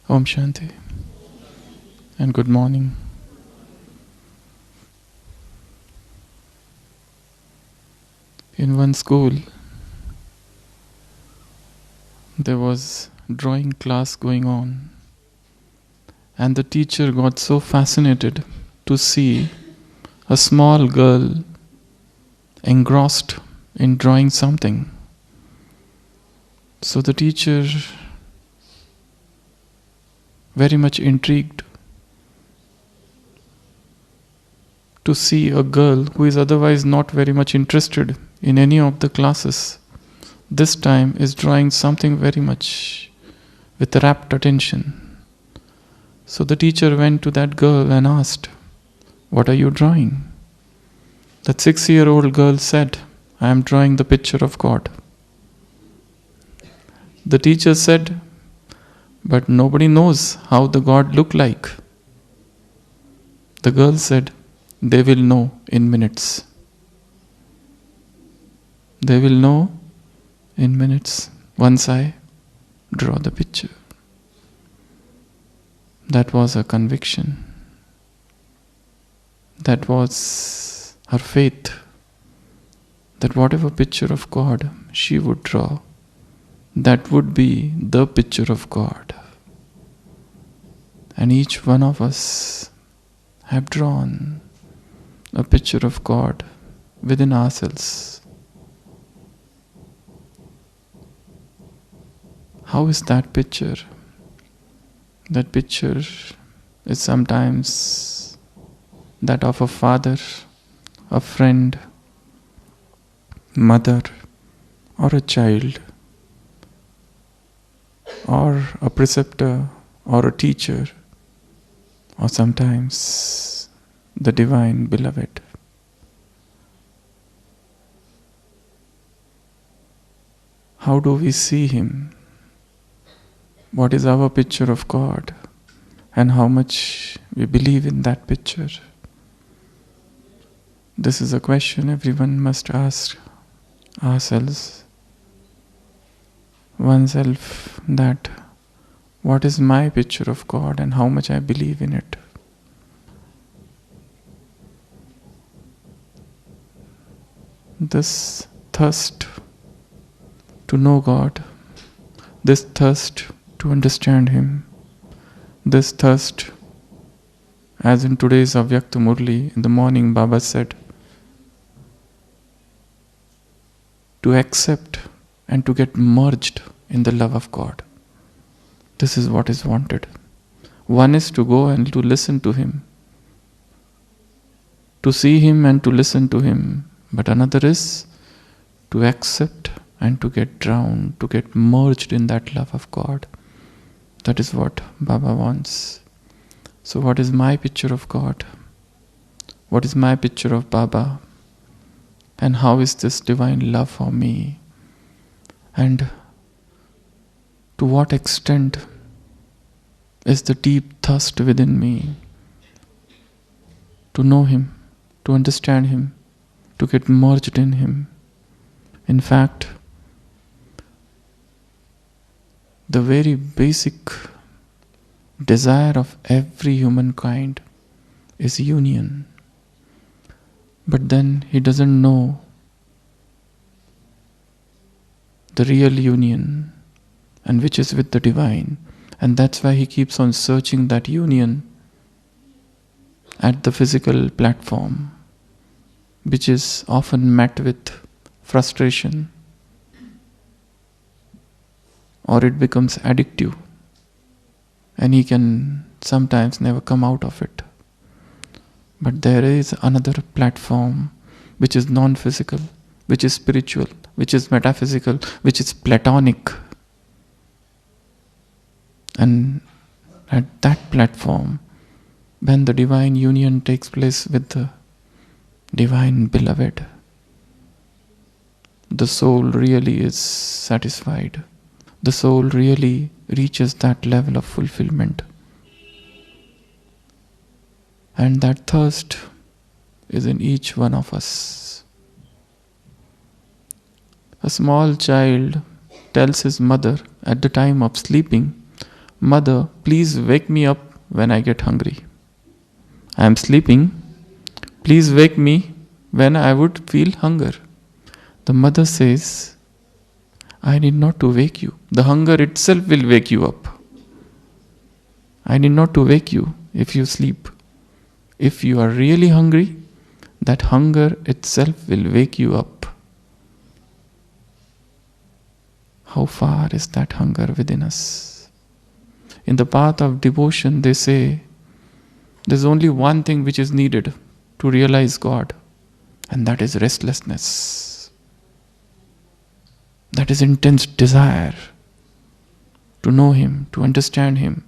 Om Shanti and good morning. In one school, there was drawing class going on, and the teacher got so fascinated to see a small girl engrossed in drawing something. So the teacher, very much intrigued to see a girl who is otherwise not very much interested in any of the classes, this time is drawing something very much with rapt attention. So the teacher went to that girl and asked, "What are you drawing?" That 6-year-old girl said, "I am drawing the picture of God." The teacher said, "But nobody knows how the God looked like." The girl said, "They will know in minutes. They will know in minutes once I draw the picture." That was her conviction. That was her faith, that whatever picture of God she would draw, that would be the picture of God. And each one of us have drawn a picture of God within ourselves. How is that picture? That picture is sometimes that of a father, a friend, mother, or a child, or a preceptor, or a teacher, or sometimes the divine beloved. How do we see Him? What is our picture of God? And how much we believe in that picture? This is a question everyone must ask ourselves, oneself, that what is my picture of God and how much I believe in it? This thirst to know God, this thirst to understand Him, this thirst, as in today's Avyakta Murli, in the morning Baba said, to accept and to get merged in the love of God. This is what is wanted. One is to go and to listen to Him, to see Him and to listen to Him, but another is to accept and to get drowned, to get merged in that love of God. That is what Baba wants. So what is my picture of God? What is my picture of Baba? And how is this divine love for me? And to what extent is the deep thirst within me to know Him, to understand Him, to get merged in Him? In fact, the very basic desire of every humankind is union. But then he doesn't know the real union, and which is with the divine. And that's why he keeps on searching that union at the physical platform, which is often met with frustration, or it becomes addictive, and he can sometimes never come out of it. But there is another platform which is non-physical, which is spiritual, which is metaphysical, which is platonic. And at that platform, when the divine union takes place with the divine beloved, the soul really is satisfied. The soul really reaches that level of fulfillment. And that thirst is in each one of us. A small child tells his mother at the time of sleeping, Mother, please wake me up when I get hungry. I am sleeping. Please wake me when I would feel hunger. The mother says, I need not to wake you. The hunger itself will wake you up. I need not to wake you if you sleep. If you are really hungry, that hunger itself will wake you up. How far is that hunger within us? In the path of devotion, they say, there's only one thing which is needed to realize God, and that is restlessness. That is intense desire to know Him, to understand Him.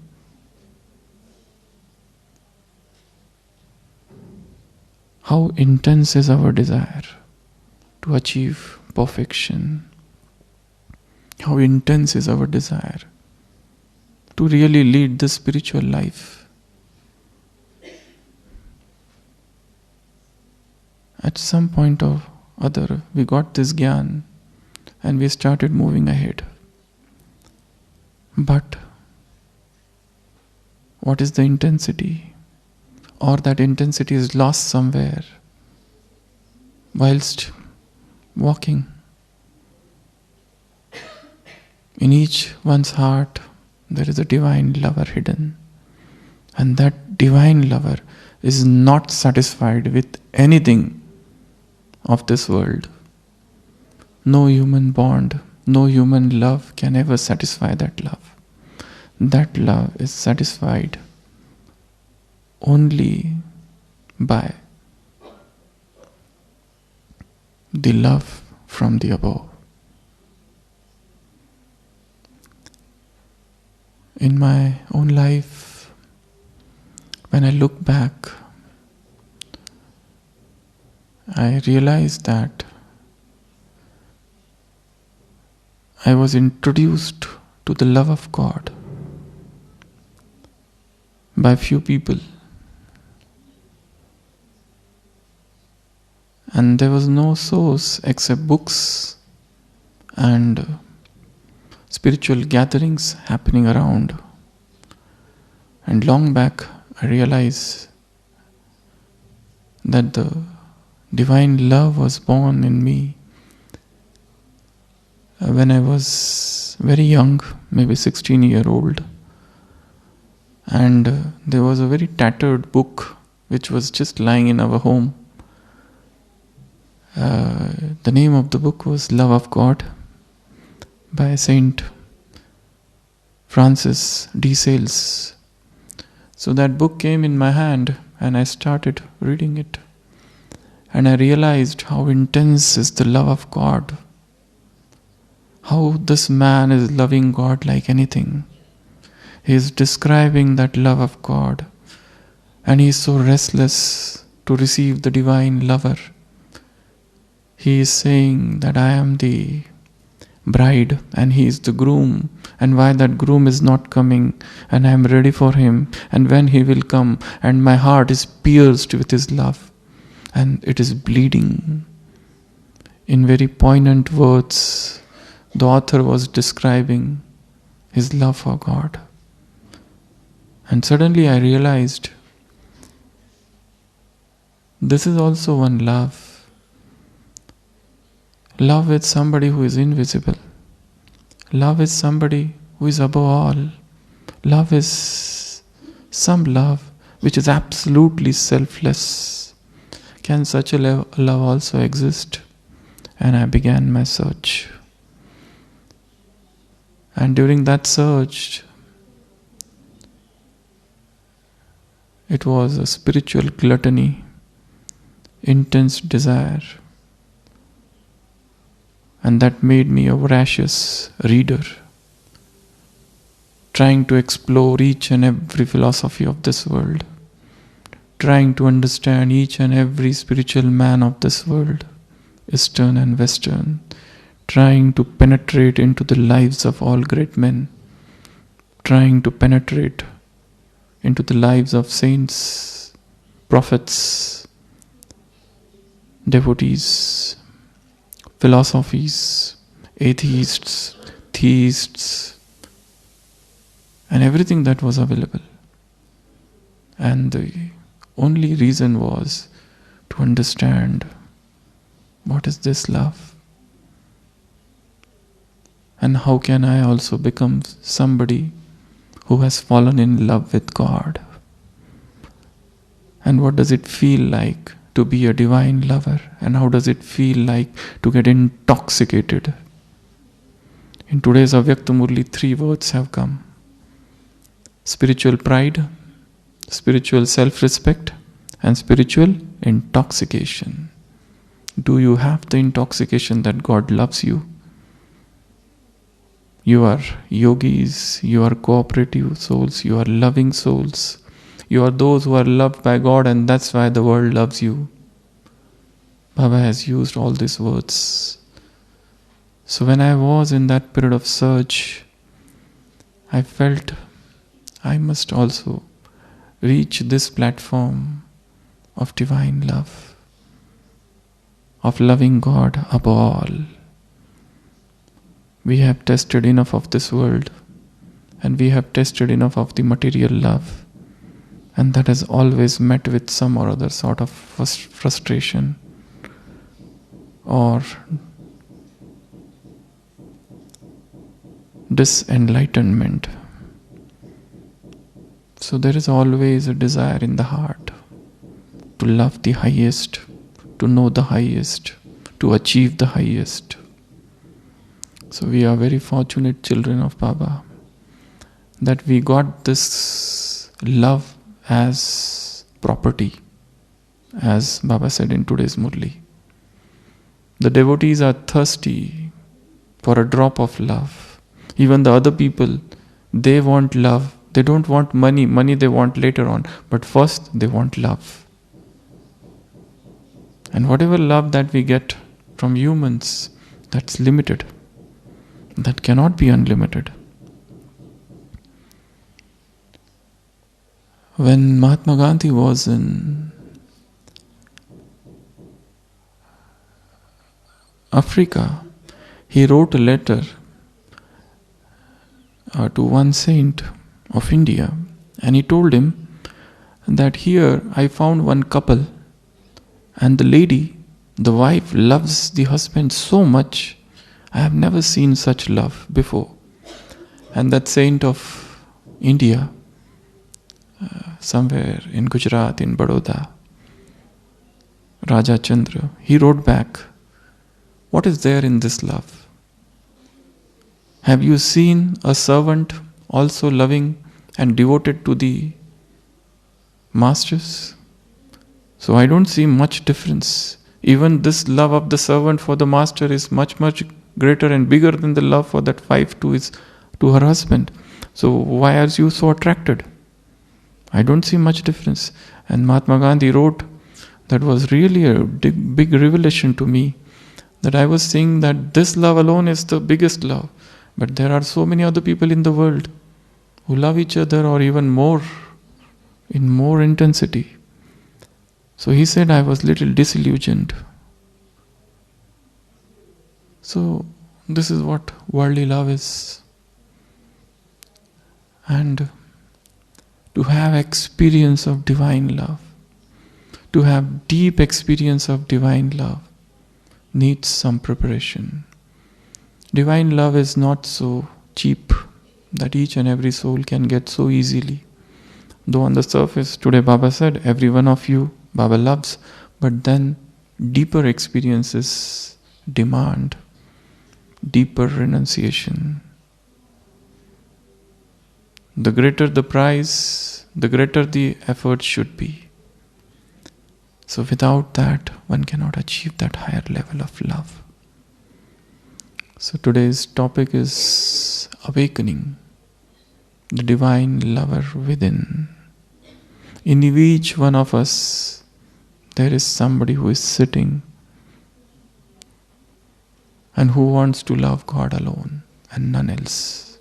How intense is our desire to achieve perfection? How intense is our desire to really lead the spiritual life? At some point or other, we got this Gyan and we started moving ahead. But what is the intensity? Or that intensity is lost somewhere whilst walking. In each one's heart, there is a divine lover hidden. And that divine lover is not satisfied with anything of this world. No human bond, no human love can ever satisfy that love. That love is satisfied only by the love from the above. In my own life, when I look back, I realized that I was introduced to the love of God by few people. And there was no source except books and spiritual gatherings happening around. And long back, I realized that the divine love was born in me when I was very young, maybe 16-year-old. And there was a very tattered book which was just lying in our home. The name of the book was Love of God by Saint Francis de Sales. So that book came in my hand and I started reading it. And I realized how intense is the love of God. How this man is loving God like anything. He is describing that love of God. And he is so restless to receive the divine lover. He is saying that I am the bride and he is the groom, and why that groom is not coming, and I am ready for him, and when he will come, and my heart is pierced with his love and it is bleeding. In very poignant words, the author was describing his love for God. And suddenly I realized this is also one love. Love with somebody who is invisible. Love is somebody who is above all. Love is some love which is absolutely selfless. Can such a love also exist? And I began my search. And during that search, it was a spiritual gluttony, intense desire. And that made me a voracious reader, trying to explore each and every philosophy of this world, trying to understand each and every spiritual man of this world, Eastern and Western, trying to penetrate into the lives of all great men, trying to penetrate into the lives of saints, prophets, devotees, philosophies, atheists, theists, and everything that was available. And the only reason was to understand what is this love, and how can I also become somebody who has fallen in love with God, and what does it feel like to be a divine lover, and how does it feel like to get intoxicated. In today's Avyakta Murli, 3 words have come: spiritual pride, spiritual self-respect, and spiritual intoxication. Do you have the intoxication that God loves you? You are yogis, you are cooperative souls, you are loving souls. You are those who are loved by God, and that's why the world loves you. Baba has used all these words. So when I was in that period of search, I felt I must also reach this platform of divine love, of loving God above all. We have tested enough of this world, and we have tested enough of the material love, and that has always met with some or other sort of frustration or disenlightenment. So there is always a desire in the heart to love the highest, to know the highest, to achieve the highest. So we are very fortunate children of Baba that we got this love as property, as Baba said in today's Murli. The devotees are thirsty for a drop of love. Even the other people, they want love. They don't want money. Money they want later on. But first they want love. And whatever love that we get from humans, that's limited. That cannot be unlimited. When Mahatma Gandhi was in Africa, he wrote a letter to one saint of India, and he told him that here I found one couple, and the lady, the wife, loves the husband so much. I have never seen such love before. And that saint of India, somewhere in Gujarat, in Baroda, Raja Chandra, he wrote back, what is there in this love? Have you seen a servant also loving and devoted to the masters? So I don't see much difference. Even this love of the servant for the master is much, much greater and bigger than the love for that wife to her husband. So why are you so attracted? I don't see much difference. And Mahatma Gandhi wrote, that was really a big revelation to me, that I was saying that this love alone is the biggest love. But there are so many other people in the world who love each other or even more, in more intensity. So he said I was little disillusioned. So this is what worldly love is. And to have experience of divine love, to have deep experience of divine love, needs some preparation. Divine love is not so cheap that each and every soul can get so easily. Though on the surface, today Baba said, every one of you Baba loves, but then deeper experiences demand deeper renunciation. The greater the price, the greater the effort should be. So without that, one cannot achieve that higher level of love. So today's topic is awakening the divine lover within. In each one of us, there is somebody who is sitting and who wants to love God alone and none else.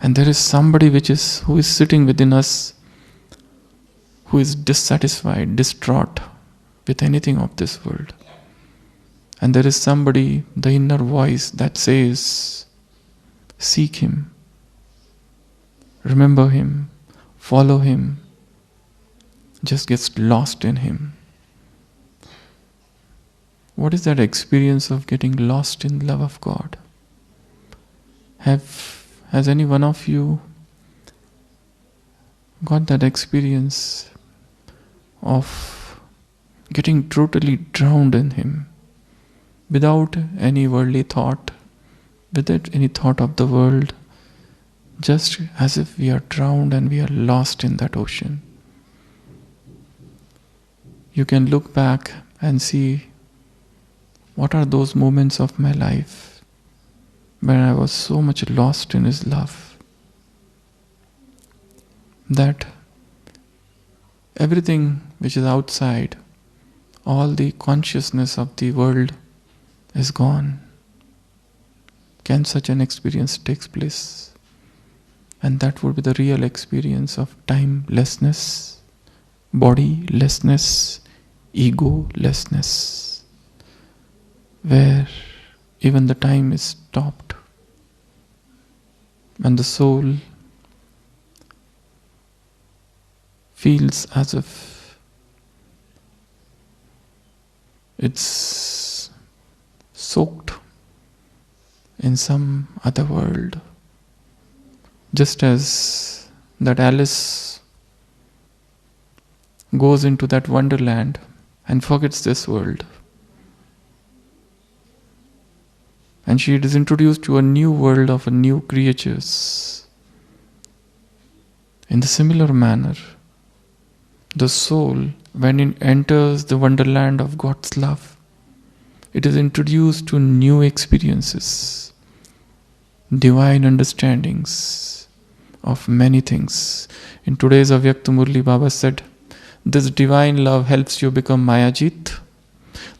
And there is somebody who is sitting within us who is dissatisfied, distraught with anything of this world. And there is somebody, the inner voice that says, seek Him, remember Him, follow Him, just gets lost in Him. What is that experience of getting lost in the love of God? Has any one of you got that experience of getting totally drowned in Him, without any worldly thought, without any thought of the world, just as if we are drowned and we are lost in that ocean? You can look back and see what are those moments of my life when I was so much lost in His love that everything which is outside, all the consciousness of the world is gone. Can such an experience take place? And that would be the real experience of timelessness, bodilessness, egolessness, where even the time is stopped and the soul feels as if it's soaked in some other world. Just as that Alice goes into that wonderland and forgets this world, and she is introduced to a new world of new creatures. In the similar manner, the soul, when it enters the wonderland of God's love, it is introduced to new experiences, divine understandings of many things. In today's Avyakta Murli, Baba said, this divine love helps you become Mayajit.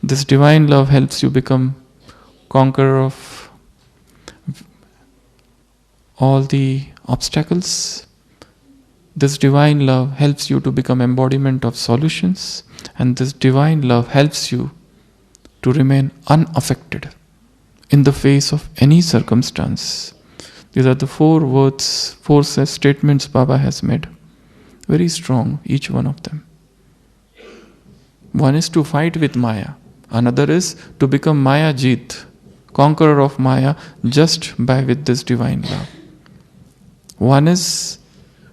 This divine love helps you become conqueror of all the obstacles. This divine love helps you to become embodiment of solutions, and this divine love helps you to remain unaffected in the face of any circumstance. These are the four words, four statements Baba has made. Very strong, each one of them. One is to fight with Maya. Another is to become Maya Jit, conqueror of Maya, just by with this divine love. One is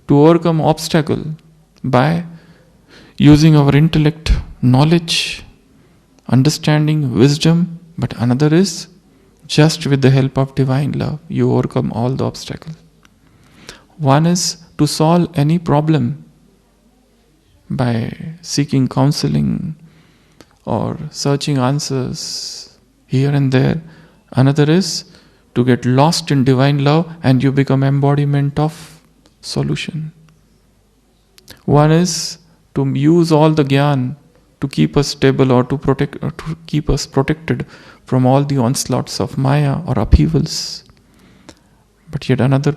to overcome obstacle by using our intellect, knowledge, understanding, wisdom. But another is just with the help of divine love, you overcome all the obstacles. One is to solve any problem by seeking counseling or searching answers here and there. Another is to get lost in divine love and you become embodiment of solution. One is to use all the Gyan to keep us stable or to protect or to keep us protected from all the onslaughts of Maya or upheavals. But yet another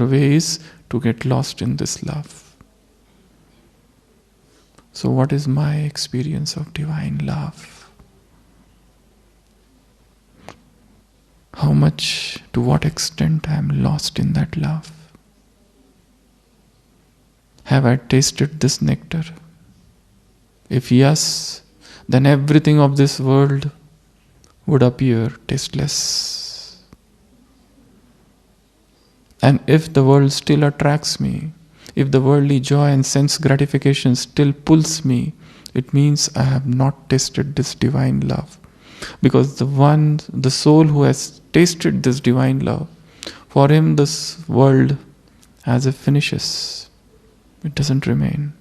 way is to get lost in this love. So what is my experience of divine love? How much, to what extent I am lost in that love? Have I tasted this nectar? If yes, then everything of this world would appear tasteless. And if the world still attracts me, if the worldly joy and sense gratification still pulls me, it means I have not tasted this divine love. Because the soul who has tasted this divine love, for him this world as if finishes. It doesn't remain.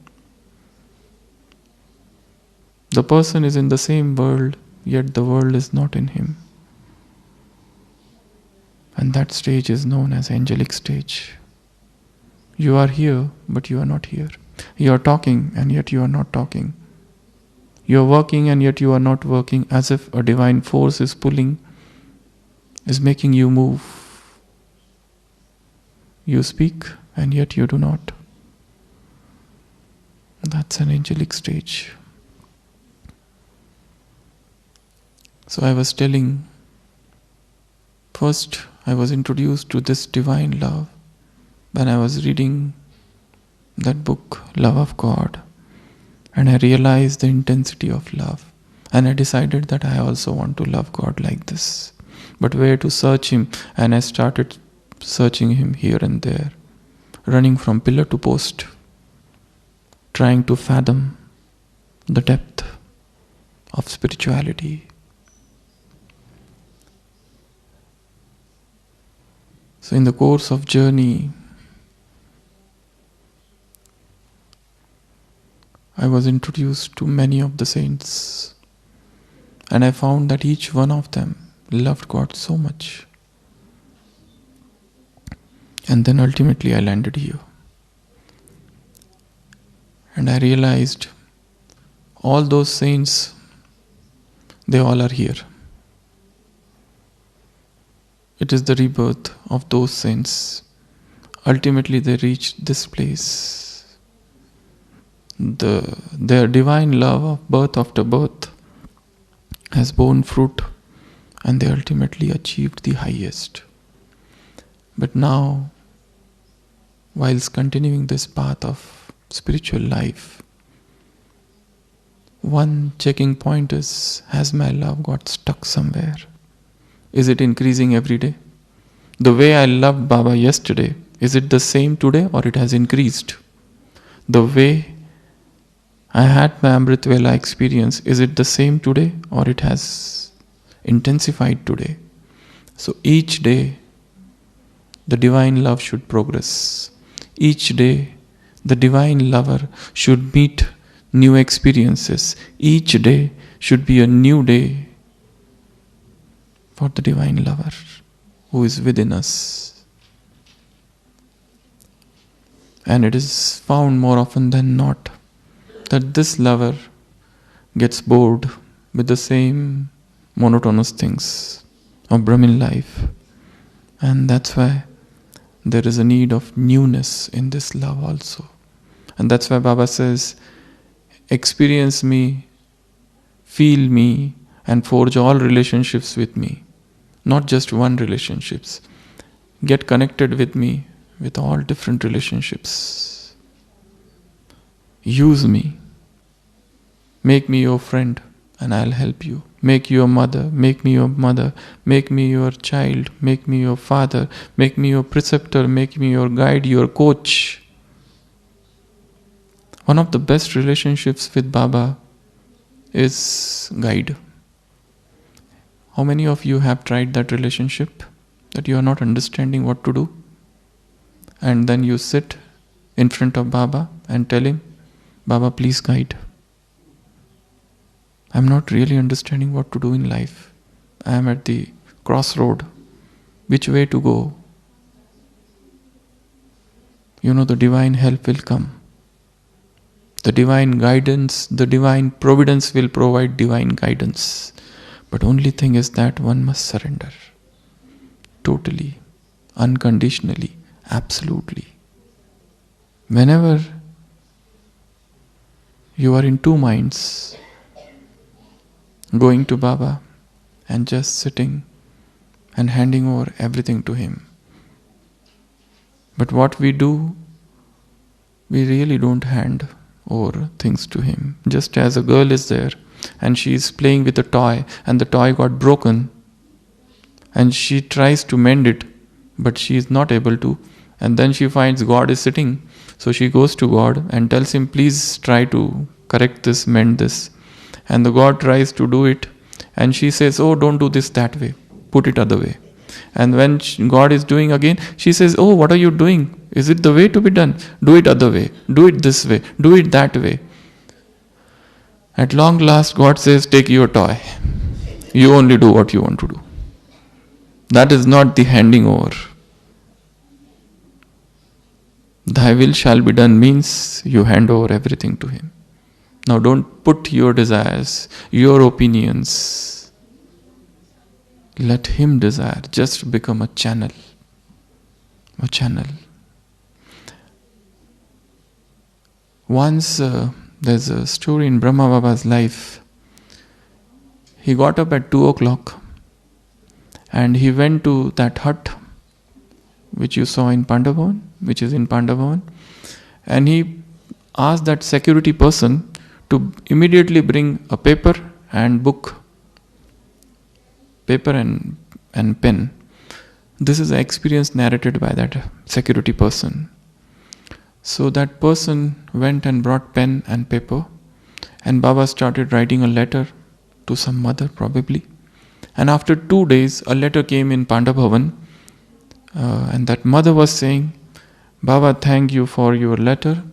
The person is in the same world, yet the world is not in him. And that stage is known as Angelic Stage. You are here, but you are not here. You are talking, and yet you are not talking. You are working, and yet you are not working, as if a divine force is pulling, is making you move. You speak, and yet you do not. That's an angelic stage. So I was telling, first I was introduced to this divine love when I was reading that book, Love of God, and I realized the intensity of love. And I decided that I also want to love God like this. But where to search Him? And I started searching Him here and there, running from pillar to post, trying to fathom the depth of spirituality. So in the course of journey, I was introduced to many of the saints, and I found that each one of them loved God so much. And then ultimately I landed here. And I realized all those saints, they all are here. It is the rebirth of those saints. Ultimately they reached this place. Their divine love of birth after birth has borne fruit, and they ultimately achieved the highest. But now, whilst continuing this path of spiritual life, one checking point is, has my love got stuck somewhere? Is it increasing every day? The way I loved Baba yesterday, is it the same today or it has increased? The way I had my Amrit Vela experience, is it the same today or it has intensified today? So each day the divine love should progress. Each day the divine lover should meet new experiences. Each day should be a new day for the divine lover who is within us. And it is found more often than not that this lover gets bored with the same monotonous things of Brahmin life. And that's why there is a need of newness in this love also. And that's why Baba says, experience me, feel me, and forge all relationships with me. Not just one relationships. Get connected with me with all different relationships. Use me. Make me your friend and I'll help you. Make you a mother. Make me your mother. Make me your child. Make me your father. Make me your preceptor. Make me your guide, your coach. One of the best relationships with Baba is guide. How many of you have tried that relationship? That you are not understanding what to do? And then you sit in front of Baba and tell him, Baba, please guide. I'm not really understanding what to do in life. I am at the crossroad. Which way to go? You know, the divine help will come. The divine guidance, the divine providence will provide divine guidance. But only thing is that one must surrender. Totally, unconditionally, absolutely. Whenever you are in two minds, going to Baba and just sitting and handing over everything to him. But what we do, we really don't hand over things to him. Just as a girl is there and she is playing with a toy and the toy got broken and she tries to mend it but she is not able to, and then she finds God is sitting, so she goes to God and tells him, please try to correct this, mend this. And the God tries to do it and she says, oh, don't do this that way, put it other way. And when God is doing again, she says, oh, what are you doing? Is it the way to be done? Do it other way, do it this way, do it that way. At long last, God says, take your toy. You only do what you want to do. That is not the handing over. Thy will shall be done means you hand over everything to him. Now don't put your desires, your opinions. Let him desire. Just become a channel. A channel. Once there's a story in Brahma Baba's life. He got up at 2 o'clock and he went to that hut which you saw in Pandavavan, which is in Pandavavan. And he asked that security person to immediately bring a paper and book, paper and pen. This is an experience narrated by that security person. So that person went and brought pen and paper, and Baba started writing a letter to some mother probably. And after 2 days, a letter came in Pandavavan, and that mother was saying, Baba, thank you for your letter.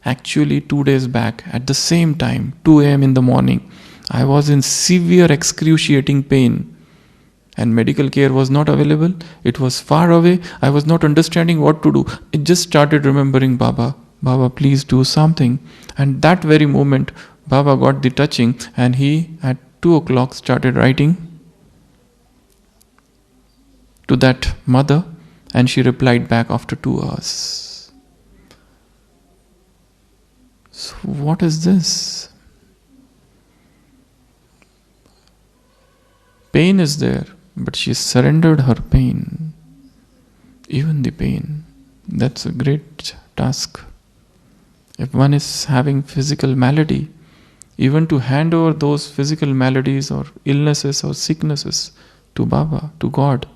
Actually, 2 days back, at the same time, 2 a.m. in the morning, I was in severe excruciating pain, and medical care was not available. It was far away. I was not understanding what to do. I just started remembering Baba. Baba, please do something. And that very moment, Baba got the touching, and he at 2 o'clock started writing to that mother, and she replied back after 2 hours. So what is this? Pain is there, but she surrendered her pain, even the pain. That's a great task. If one is having physical malady, even to hand over those physical maladies or illnesses or sicknesses to Baba, to God,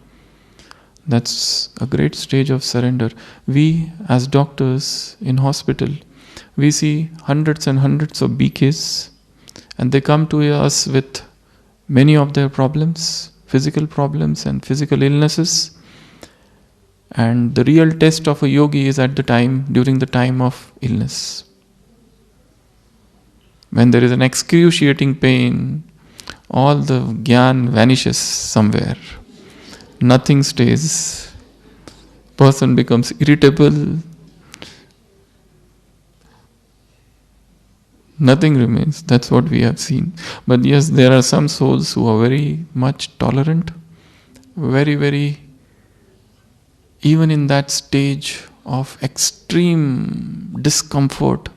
that's a great stage of surrender. We as doctors in hospital, we see hundreds and hundreds of BKs, and they come to us with many of their problems, physical problems and physical illnesses. And the real test of a yogi is during the time of illness. When there is an excruciating pain, all the Gyan vanishes somewhere. Nothing stays. Person becomes irritable. Nothing remains. That's what we have seen. But yes, there are some souls who are very much tolerant, very, even in that stage of extreme discomfort,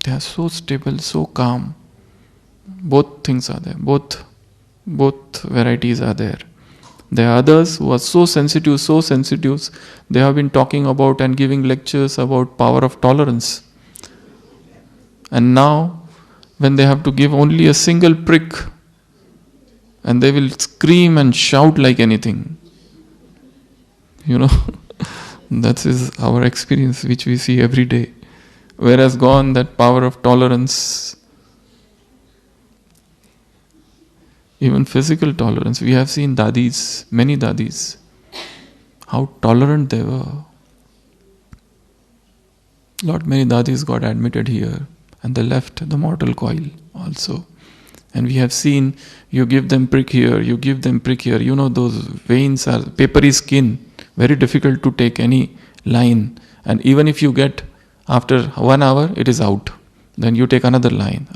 they are so stable, so calm. Both things are there. Both varieties are there. There are others who are so sensitive. They have been talking about and giving lectures about power of tolerance. And now, when they have to give only a single prick, and they will scream and shout like anything. That is our experience which we see every day. Where has gone that power of tolerance? Even physical tolerance. We have seen dadis, many dadis, how tolerant they were. Many dadis got admitted here, and they left the mortal coil also. And we have seen, you give them prick here, those veins are papery skin, very difficult to take any line. And even if you get, after 1 hour, it is out. Then you take another line.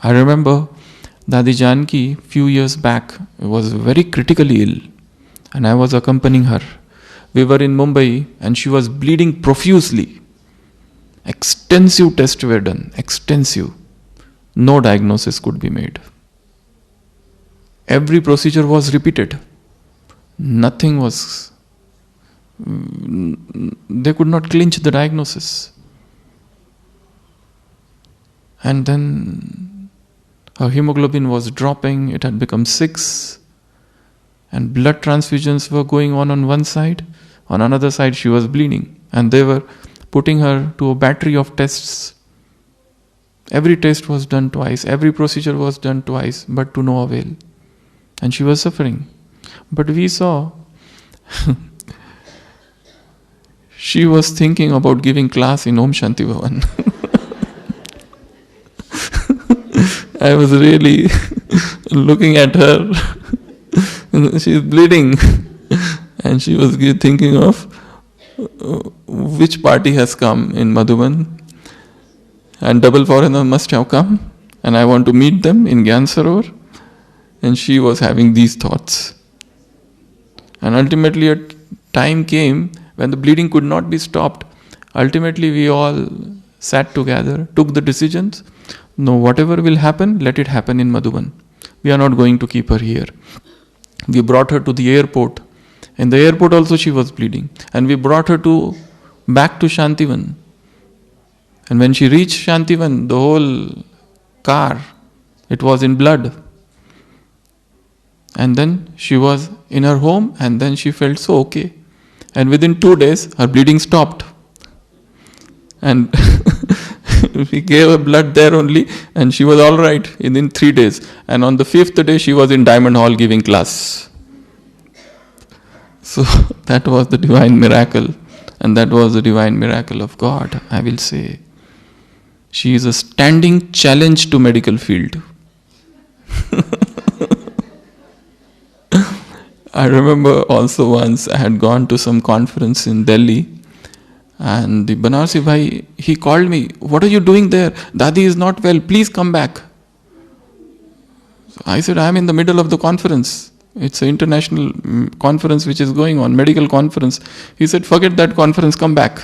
I remember Dadi Janki, few years back, was very critically ill, and I was accompanying her. We were in Mumbai, and she was bleeding profusely. Extensive tests were done, extensive. No diagnosis could be made. Every procedure was repeated. Nothing was... They could not clinch the diagnosis. And then her hemoglobin was dropping, it had become 6, and blood transfusions were going on one side. On another side she was bleeding, and they were putting her to a battery of tests. Every test was done twice, every procedure was done twice, but to no avail. And she was suffering. But we saw she was thinking about giving class in Om Shanti Bhavan. I was really looking at her. She is bleeding. And she was thinking of which party has come in Madhuban. And double foreigner must have come. And I want to meet them in Gyan Sarowar. And she was having these thoughts. And ultimately a time came when the bleeding could not be stopped. Ultimately we all sat together, took the decisions. No, whatever will happen, let it happen in Madhuban. We are not going to keep her here. We brought her to the airport In the airport also she was bleeding. And we brought her back to Shantivan. And when she reached Shantivan, the whole car, it was in blood. And then she was in her home, and then she felt so okay. And within 2 days, her bleeding stopped. And we gave her blood there only, and she was all right within 3 days. And on the 5th day, she was in Diamond Hall giving class. So that was the divine miracle. And that was the divine miracle of God, I will say. She is a standing challenge to medical field. I remember also once I had gone to some conference in Delhi, and the Banarsi Bhai, he called me, "What are you doing there? Dadi is not well, please come back." So I said, "I am in the middle of the conference. It's an international conference which is going on, medical conference." He said, "Forget that conference, come back."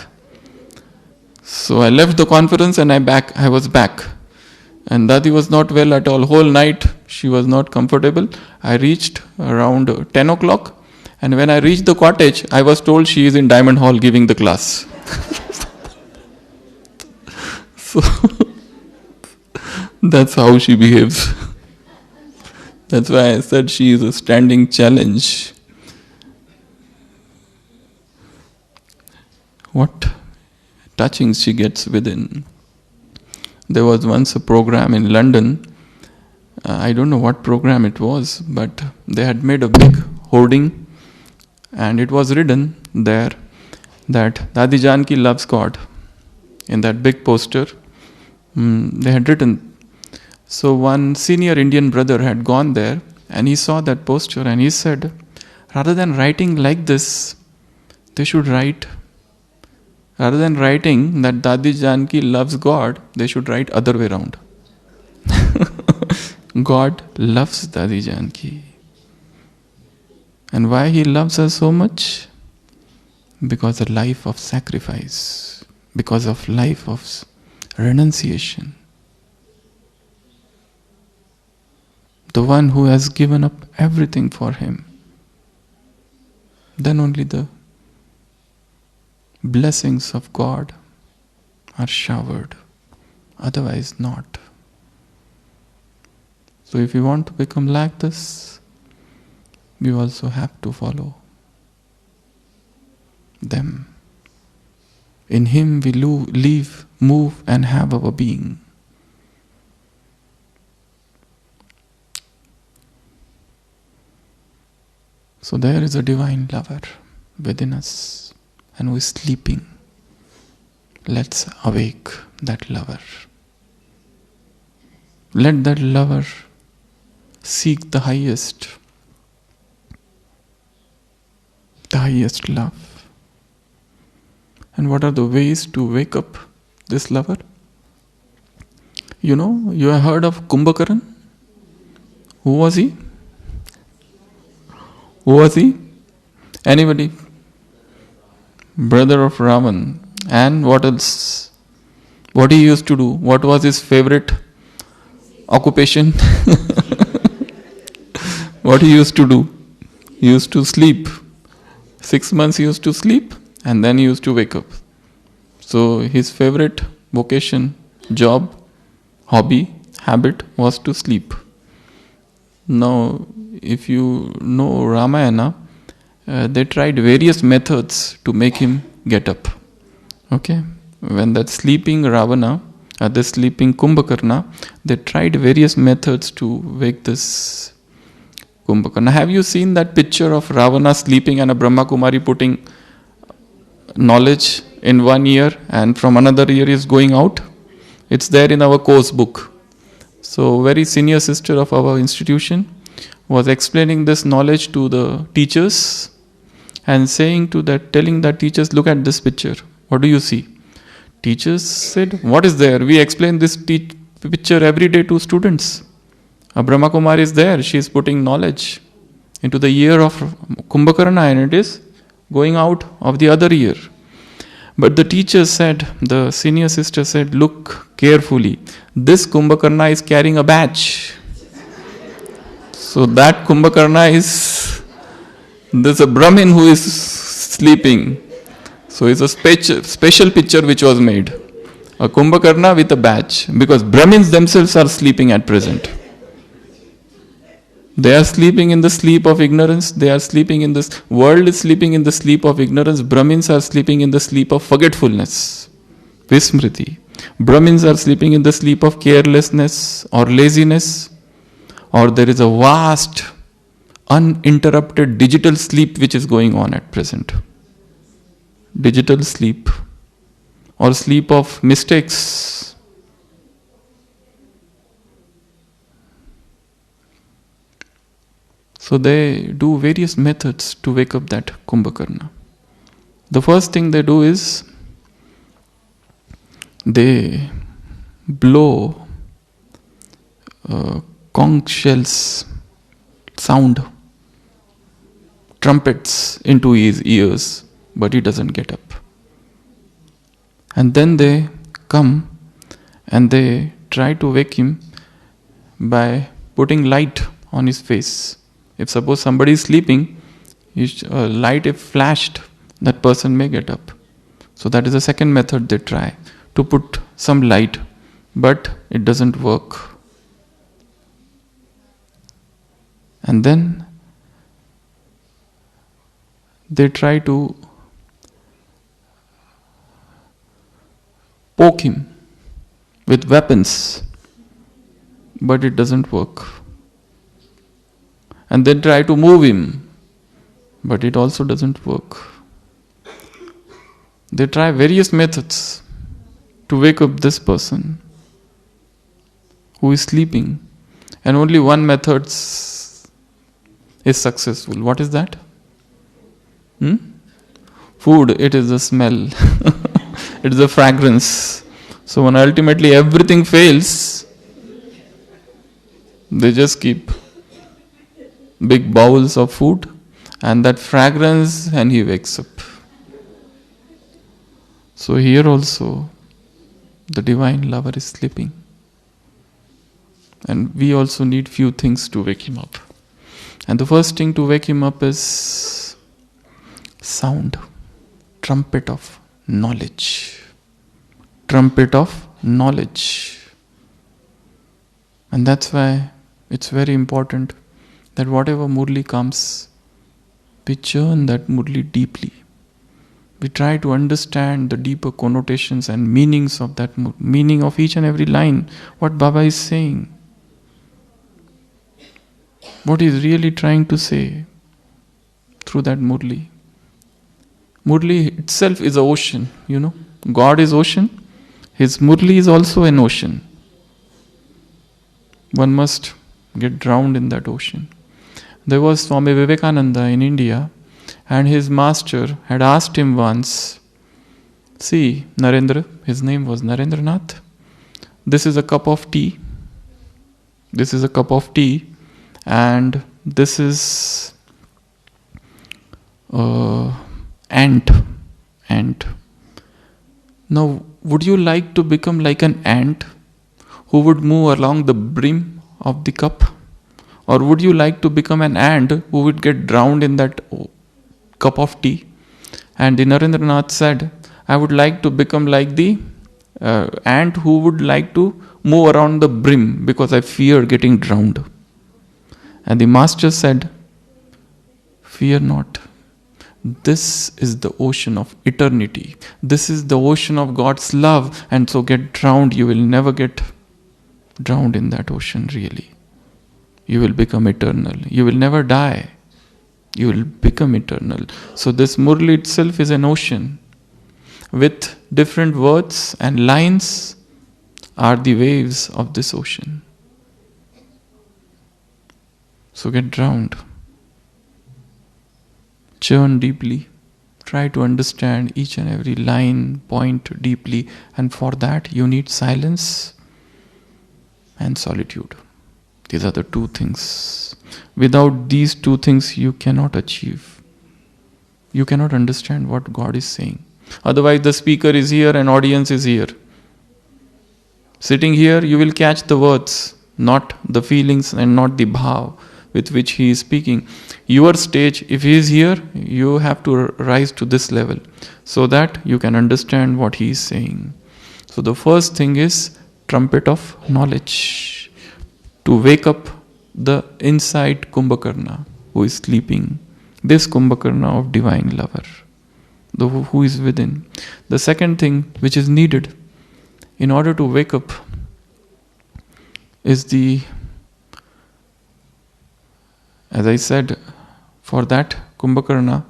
So I left the conference and I was back. And Dadi was not well at all. Whole night she was not comfortable. I reached around 10 o'clock. And when I reached the cottage, I was told she is in Diamond Hall giving the class. So that's how she behaves. That's why I said she is a standing challenge. What touchings she gets within. There was once a program in London. I don't know what program it was, but they had made a big hoarding, and it was written there that Dadi Janki loves God. In that big poster, they had written. So one senior Indian brother had gone there, and he saw that poster, and he said, rather than writing like this, they should write. Rather than writing that Dadi Janki loves God, they should write other way around. God loves Dadi Janki. And why He loves her so much? Because a life of sacrifice, because of life of renunciation. The one who has given up everything for Him. Then only the blessings of God are showered, otherwise not. So if you want to become like this, you also have to follow them. In Him we live, move and have our being. So there is a divine lover within us. And who is sleeping. Let's awake that lover. Let that lover seek the highest love. And what are the ways to wake up this lover? You know, you have heard of Kumbhakaran? Who was he? Who was he? Anybody? Brother of Ravan. And what else? What he used to do? What was his favorite occupation? What he used to do? He used to sleep. 6 months he used to sleep, and then he used to wake up. So his favorite vocation, job, hobby, habit was to sleep. Now, if you know Ramayana, they tried various methods to make him get up. Okay? When that sleeping Ravana, the sleeping Kumbhakarna, they tried various methods to wake this Kumbhakarna. Have you seen that picture of Ravana sleeping and a Brahma Kumari putting knowledge in one ear and from another ear is going out? It's there in our course book. So, very senior sister of our institution was explaining this knowledge to the teachers and telling that teachers, look at this picture. What do you see? Teachers said, what is there? We explain this picture every day to students. A Brahma Kumari is there. She is putting knowledge into the ear of Kumbhakarna and it is going out of the other ear. But the teacher said, the senior sister said, look carefully. This Kumbhakarna is carrying a badge. So that Kumbhakarna is There's a Brahmin who is sleeping. So it's a special picture which was made. A Kumbhakarna with a badge. Because Brahmins themselves are sleeping at present. They are sleeping in the sleep of ignorance. They are sleeping in this world is sleeping in the sleep of ignorance. Brahmins are sleeping in the sleep of forgetfulness. Vismriti. Brahmins are sleeping in the sleep of carelessness or laziness. Or there is a vast, uninterrupted digital sleep which is going on at present. Digital sleep. Or sleep of mistakes. So they do various methods to wake up that Kumbhakarna. The first thing they do is they blow conch shells, sound, trumpets into his ears, but he doesn't get up. And then they come and they try to wake him by putting light on his face. If suppose somebody is sleeping, light if flashed, that person may get up. So that is the second method they try, to put some light, but it doesn't work. And then they try to poke him with weapons, but it doesn't work. And then try to move him, but it also doesn't work. They try various methods to wake up this person who is sleeping, and only one method is successful. What is that? Food. It is the smell. It is the fragrance. So when ultimately everything fails, they just keep big bowls of food and that fragrance, and he wakes up. So here also the divine lover is sleeping, and we also need few things to wake him up. And the first thing to wake him up is sound, trumpet of knowledge. Trumpet of knowledge. And that's why it's very important that whatever Murli comes, we churn that Murli deeply. We try to understand the deeper connotations and meanings of that meaning of each and every line, what Baba is saying. What he's really trying to say through that Murli. Murli itself is an ocean, God is ocean. His Murli is also an ocean. One must get drowned in that ocean. There was Swami Vivekananda in India, and his master had asked him once, see, Narendra, his name was Narendranath, this is a cup of tea. This is a cup of tea, and this is ant. Now, would you like to become like an ant who would move along the brim of the cup? Or would you like to become an ant who would get drowned in that cup of tea? And Narendranath said, I would like to become like the ant who would like to move around the brim because I fear getting drowned. And the master said, fear not. This is the ocean of eternity. This is the ocean of God's love. And so get drowned. You will never get drowned in that ocean really. You will become eternal. You will never die. You will become eternal. So this Murli itself is an ocean. With different words and lines are the waves of this ocean. So get drowned. Churn deeply. Try to understand each and every line, point deeply. And for that you need silence and solitude. These are the two things. Without these two things you cannot achieve. You cannot understand what God is saying. Otherwise the speaker is here and audience is here. Sitting here you will catch the words, not the feelings and not the bhav. with which he is speaking. Your stage, if he is here, you have to rise to this level so that you can understand what he is saying. So the first thing is trumpet of knowledge, to wake up the inside Kumbhakarna who is sleeping, this Kumbhakarna of divine lover, who is within. The second thing which is needed in order to wake up is as I said, for that Kumbhakarna,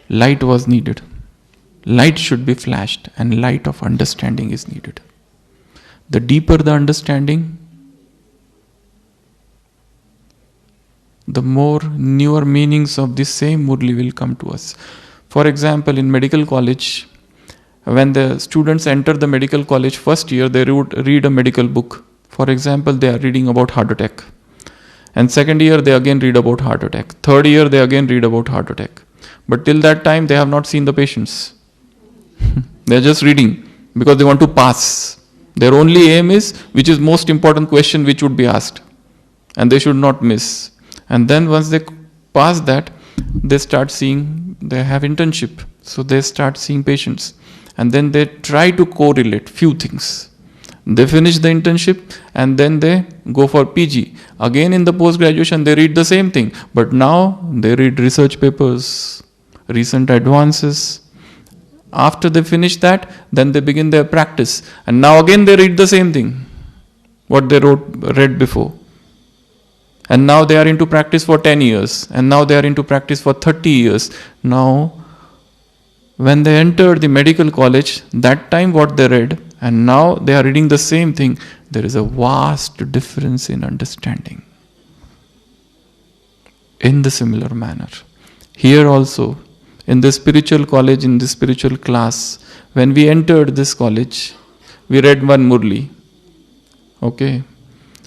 light was needed. Light should be flashed, and light of understanding is needed. The deeper the understanding, the more newer meanings of this same Murli will come to us. For example, in medical college, when the students enter the medical college first year, they read a medical book. For example, they are reading about heart attack. And second year, they again read about heart attack. Third year, they again read about heart attack. But till that time, they have not seen the patients. They are just reading because they want to pass. Their only aim is, which is most important question which would be asked. And they should not miss. And then once they pass that, they start seeing, they have internship. So they start seeing patients. And then they try to correlate few things. They finish the internship and then they go for PG. Again in the post-graduation they read the same thing. But now they read research papers, recent advances. After they finish that, then they begin their practice. And now again they read the same thing, what they read before. And now they are into practice for 10 years. And now they are into practice for 30 years. Now, when they entered the medical college, that time what they read, and now they are reading the same thing, there is a vast difference in understanding. In the similar manner, here also, in the spiritual college, in the spiritual class, when we entered this college, we read one Murli. Okay.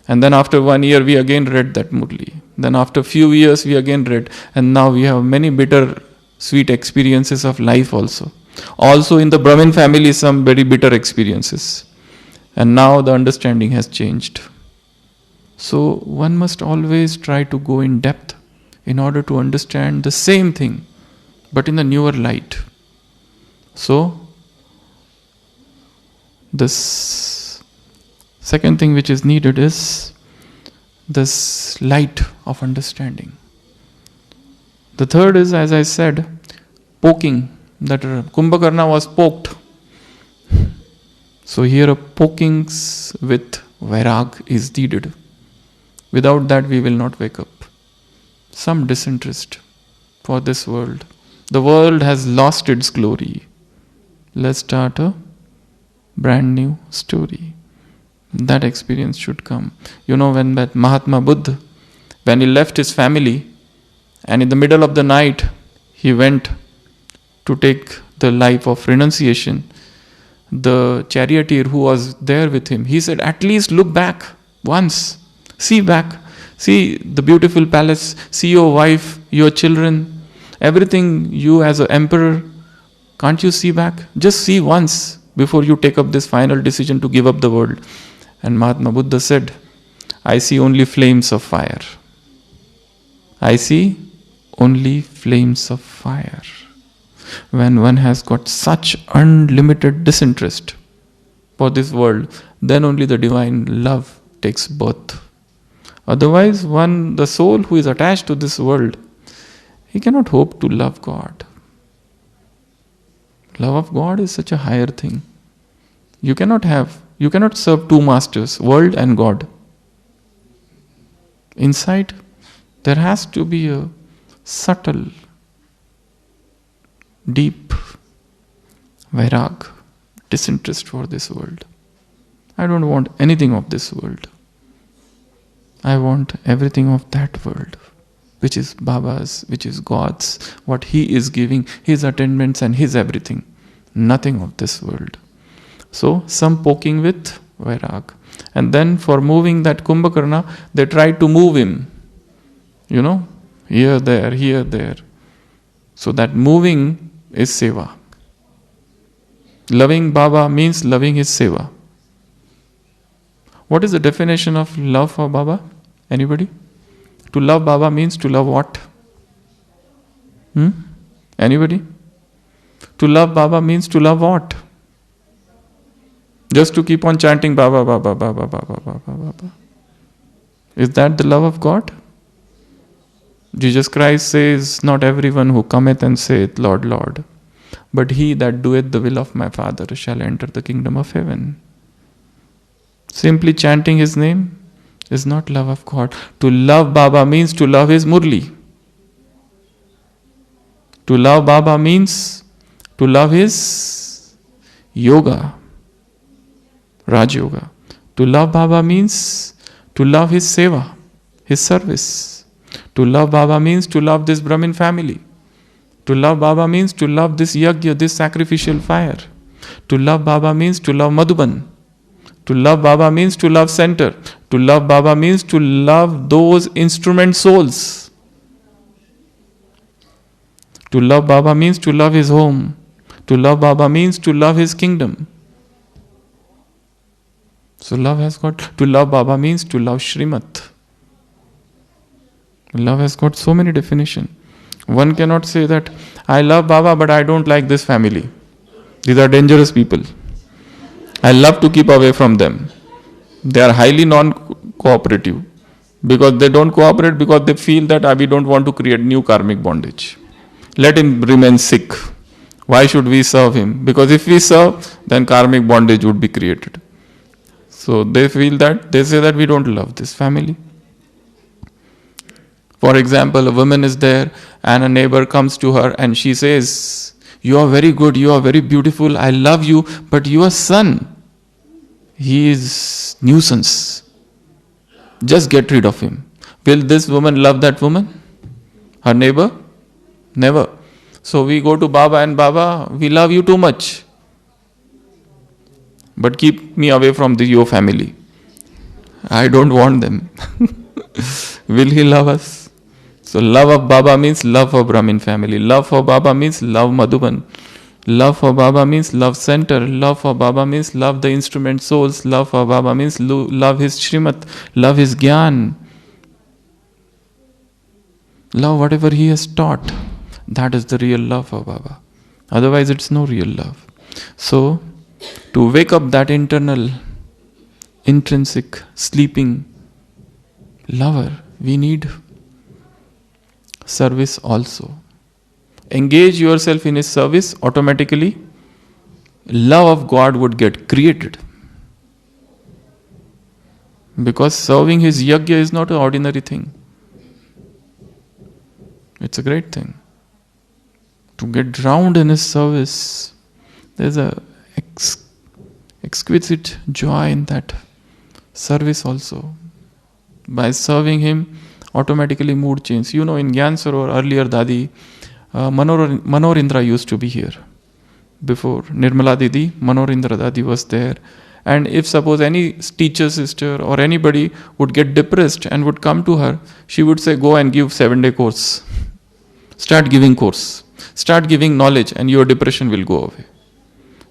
And then after 1 year, we again read that Murli. Then after few years, we again read. And now we have many bitter, sweet experiences of life also. Also in the Brahmin family, some very bitter experiences. And now the understanding has changed. So one must always try to go in depth in order to understand the same thing, but in a newer light. So, this second thing which is needed is this light of understanding. The third is, as I said, poking. That Kumbhakarna was poked. So here a pokings with vairag is needed. Without that we will not wake up. Some disinterest for this world. The world has lost its glory. Let's start a brand new story. That experience should come. You know, when that Mahatma Buddha, when he left his family and in the middle of the night he went to take the life of renunciation, the charioteer who was there with him, he said, at least look back once. See back. See the beautiful palace. See your wife, your children, everything, you as an emperor. Can't you see back? Just see once before you take up this final decision to give up the world. And Mahatma Buddha said, I see only flames of fire. I see only flames of fire. When one has got such unlimited disinterest for this world, then only the divine love takes birth. Otherwise, the soul who is attached to this world, he cannot hope to love God. Love of God is such a higher thing. You cannot serve two masters, world and God. Inside, there has to be a subtle, deep vairag, disinterest for this world. I don't want anything of this world. I want everything of that world, which is Baba's, which is God's, what He is giving, His attainments and His everything. Nothing of this world. So, some poking with vairag. And then for moving that Kumbhakarna, they tried to move him. Here, there. So that moving is seva. Loving Baba means loving his seva. What is the definition of love for Baba? Anybody? To love Baba means to love what? Anybody? To love Baba means to love what? Just to keep on chanting Baba, Baba, Baba, Baba, Baba, Baba. Is that the love of God? Jesus Christ says, not everyone who cometh and saith, Lord, Lord, but he that doeth the will of my Father shall enter the kingdom of heaven. Simply chanting his name is not love of God. To love Baba means to love his Murli. To love Baba means to love his yoga, Rajyoga. To love Baba means to love his seva, his service. To love Baba means to love this Brahmin family. To love Baba means to love this yajna, this sacrificial fire. To love Baba means to love Madhuban. To love Baba means to love center. To love Baba means to love those instrument souls. To love Baba means to love his home. To love Baba means to love his kingdom. So love has got, to love Baba means to love Srimat. Love has got so many definitions. One cannot say that, I love Baba but I don't like this family. These are dangerous people. I love to keep away from them. They are highly non-cooperative. Because they don't cooperate because they feel that we don't want to create new karmic bondage. Let him remain sick. Why should we serve him? Because if we serve, then karmic bondage would be created. So they feel that, they say that we don't love this family. For example, a woman is there and a neighbor comes to her and she says, you are very good, you are very beautiful, I love you, but your son, he is nuisance. Just get rid of him. Will this woman love that woman? Her neighbor? Never. So we go to Baba and Baba, we love you too much. But keep me away from your family. I don't want them. Will he love us? So love of Baba means love for Brahmin family. Love for Baba means love Madhuban. Love for Baba means love center. Love for Baba means love the instrument souls. Love for Baba means love his Shrimat. Love his Gyan. Love whatever he has taught. That is the real love for Baba. Otherwise it's no real love. So to wake up that internal, intrinsic, sleeping lover, we need service also. Engage yourself in his service, automatically love of God would get created. Because serving his yajna is not an ordinary thing. It's a great thing. To get drowned in his service, there's a exquisite joy in that service also. By serving him, automatically mood change. You know, in Gyan Sarowar, earlier Dadi, Manorindra used to be here. Before Nirmala Didi, Manorindra Dadi was there. And if suppose any teacher sister or anybody would get depressed and would come to her, she would say, go and give 7-day course. Start giving course. Start giving knowledge and your depression will go away.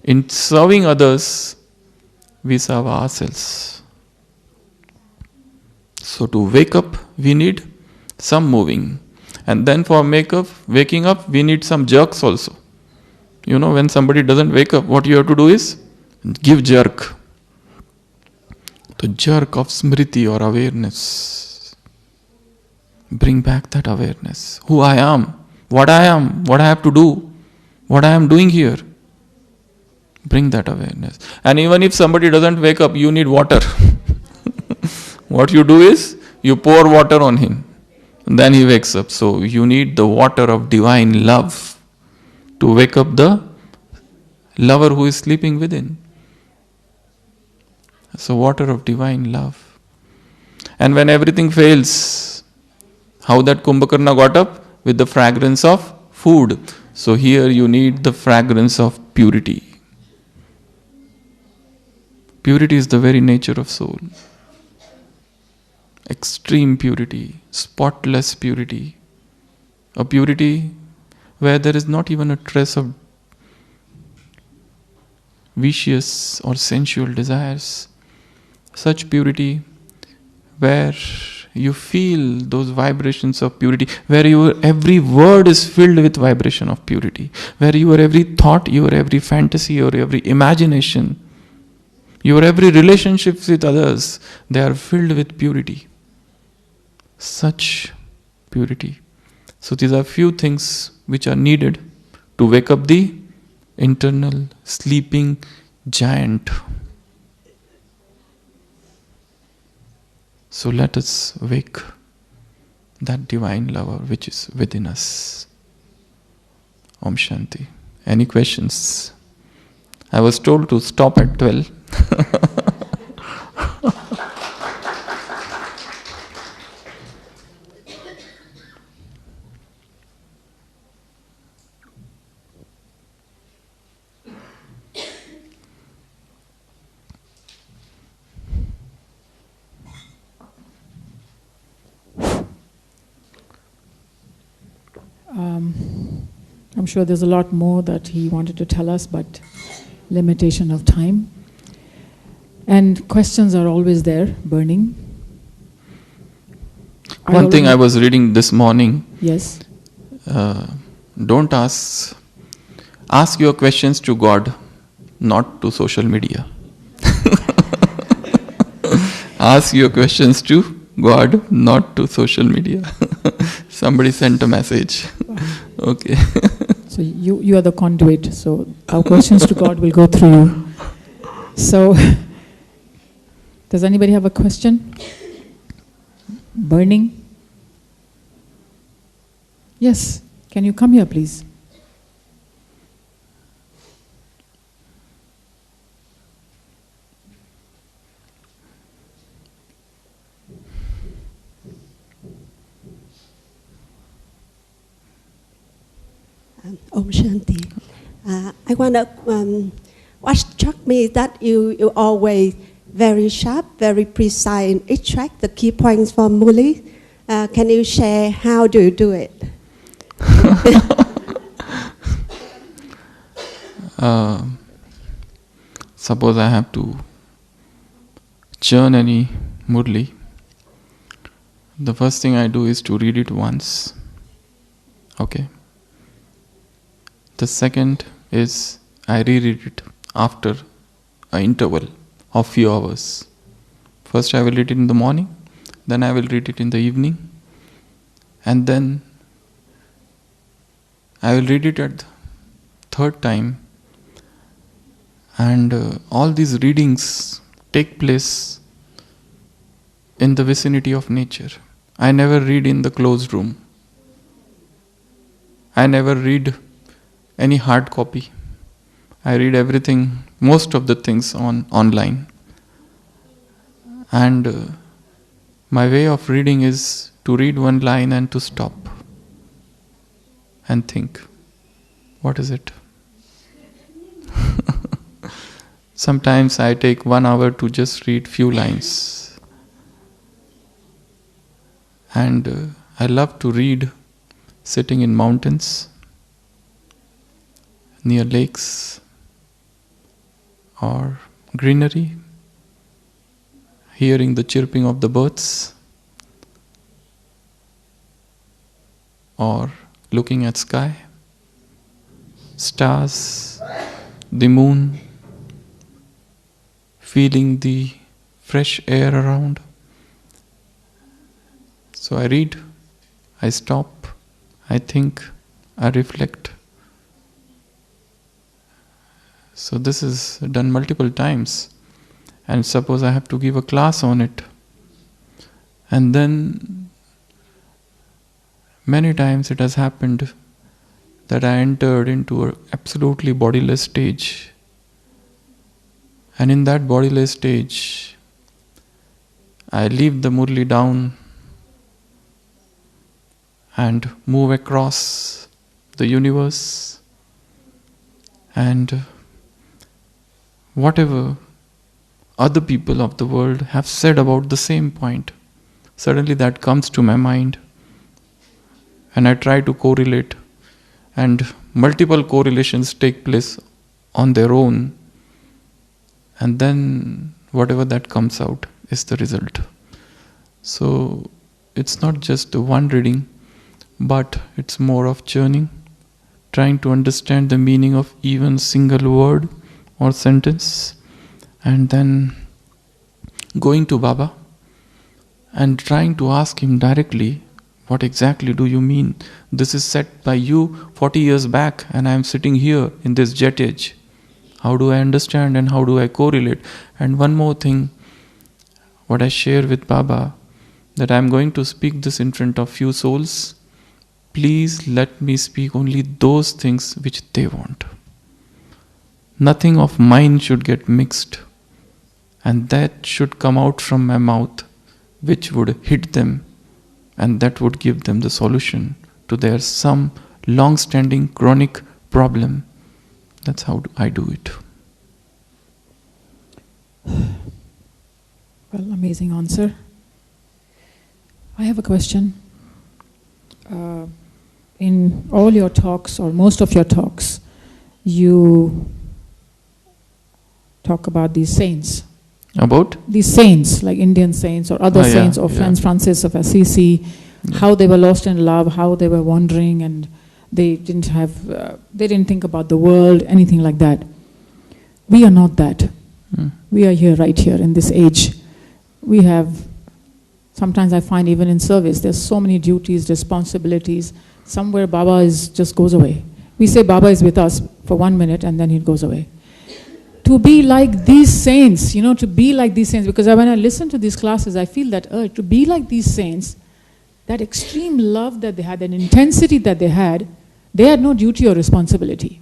In serving others, we serve ourselves. So to wake up, we need some moving. And then for waking up, we need some jerks also. You know, when somebody doesn't wake up, what you have to do is give jerk. The jerk of smriti or awareness. Bring back that awareness. Who I am, what I have to do, what I am doing here. Bring that awareness. And even if somebody doesn't wake up, you need water. What you do is, you pour water on him. Then he wakes up. So you need the water of divine love to wake up the lover who is sleeping within. So water of divine love. And when everything fails, how that Kumbhakarna got up? With the fragrance of food. So here you need the fragrance of purity. Purity is the very nature of soul. Extreme purity, spotless purity. A purity where there is not even a trace of vicious or sensual desires. Such purity where you feel those vibrations of purity, where your every word is filled with vibration of purity, where your every thought, your every fantasy, your every imagination, your every relationships with others, they are filled with purity. Such purity. So these are few things which are needed to wake up the internal sleeping giant. So let us wake that divine lover which is within us. Om Shanti. Any questions? I was told to stop at 12. I'm sure there's a lot more that he wanted to tell us, but limitation of time. And questions are always there, burning. One thing I was reading this morning. Yes. Don't ask your questions to God, not to social media. Ask your questions to God, not to social media. Somebody sent a message. Okay. So you are the conduit. So our questions to God will go through you. So, does anybody have a question? Burning? Yes. Can you come here, please? Om Shanti. I want to, what struck me is that you always very sharp, very precise and extract the key points from Murli. Can you share how do you do it? Suppose I have to churn any Murli. The first thing I do is to read it once. Okay. The second is I reread it after an interval of few hours. First I will read it in the morning, then I will read it in the evening, and then I will read it at the third time. And all these readings take place in the vicinity of nature. I never read in the closed room. I never read any hard copy. I read everything, most of the things online. And my way of reading is to read one line and to stop and think, what is it? Sometimes I take 1 hour to just read few lines. And I love to read sitting in mountains, near lakes or greenery, hearing the chirping of the birds, or looking at sky, stars, the moon, feeling the fresh air around. So I read, I stop, I think, I reflect. So this is done multiple times. And suppose I have to give a class on it. And then many times it has happened that I entered into an absolutely bodiless stage. And in that bodiless stage, I leave the Murli down and move across the universe, and whatever other people of the world have said about the same point, suddenly that comes to my mind, and I try to correlate, and multiple correlations take place on their own, and then whatever that comes out is the result. So it's not just one reading, but it's more of journeying, trying to understand the meaning of even single word or sentence, and then going to Baba and trying to ask him directly, what exactly do you mean? This is said by you 40 years back, and I am sitting here in this jet age. How do I understand and how do I correlate? And one more thing, what I share with Baba, that I am going to speak this in front of few souls. Please let me speak only those things which they want. Nothing of mine should get mixed, and that should come out from my mouth, which would hit them, and that would give them the solution to their some long-standing chronic problem. That's how I do it. Well, amazing answer. I have a question. In all your talks, or most of your talks, you talk about these saints. About? These saints, like Indian saints or other saints, or Francis of Assisi, how they were lost in love, how they were wandering, and they didn't think about the world, anything like that. We are not that. We are here, right here, in this age. We have, sometimes I find even in service, there's so many duties, responsibilities. Somewhere Baba just goes away. We say Baba is with us for 1 minute and then he goes away. To be like these saints, to be like these saints, because when I listen to these classes, I feel that urge to be like these saints, that extreme love that they had, that intensity that they had no duty or responsibility.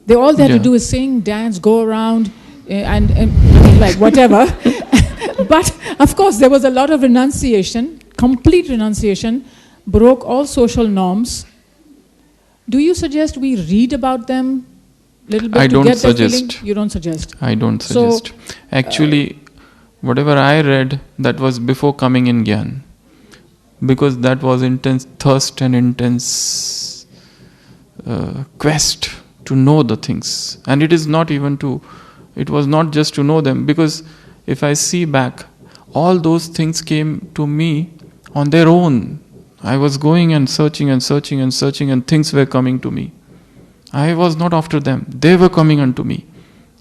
All they had to do is sing, dance, go around, and like whatever. But of course, there was a lot of renunciation, complete renunciation, broke all social norms. Do you suggest we read about them a little bit to get that feeling? You don't suggest? I don't suggest. Actually, whatever I read, that was before coming in Gyan. Because that was intense thirst and intense quest to know the things. And it is not even it was not just to know them. Because if I see back, all those things came to me on their own. I was going and searching and searching and searching, and things were coming to me. I was not after them. They were coming unto me.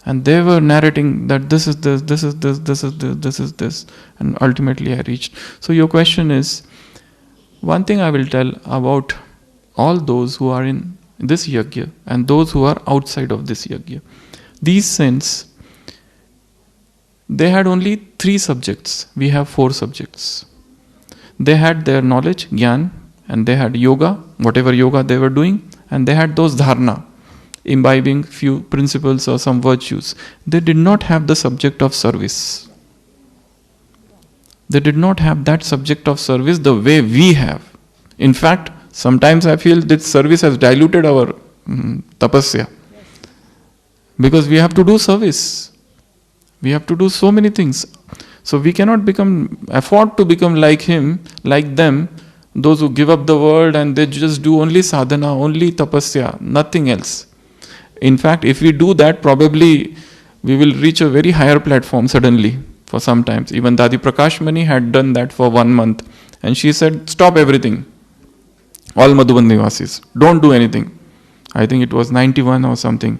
And they were narrating that this is this, this is this, this is this, this is this. And ultimately I reached. So your question is, one thing I will tell about all those who are in this yajna and those who are outside of this yajna. These saints, they had only 3 subjects. We have 4 subjects. They had their knowledge, Gyan, and they had yoga, whatever yoga they were doing, and they had those dharana, imbibing few principles or some virtues. They did not have the subject of service. They did not have that subject of service the way we have. In fact, sometimes I feel that service has diluted our tapasya. Because we have to do service. We have to do so many things. So we cannot afford to become like him, like them, those who give up the world and they just do only sadhana, only tapasya, nothing else. In fact, if we do that, probably we will reach a very higher platform suddenly for some times. Even Dadi Prakashmani had done that for 1 month. And she said, stop everything. All Madhuban Nivasis, don't do anything. I think it was 91 or something,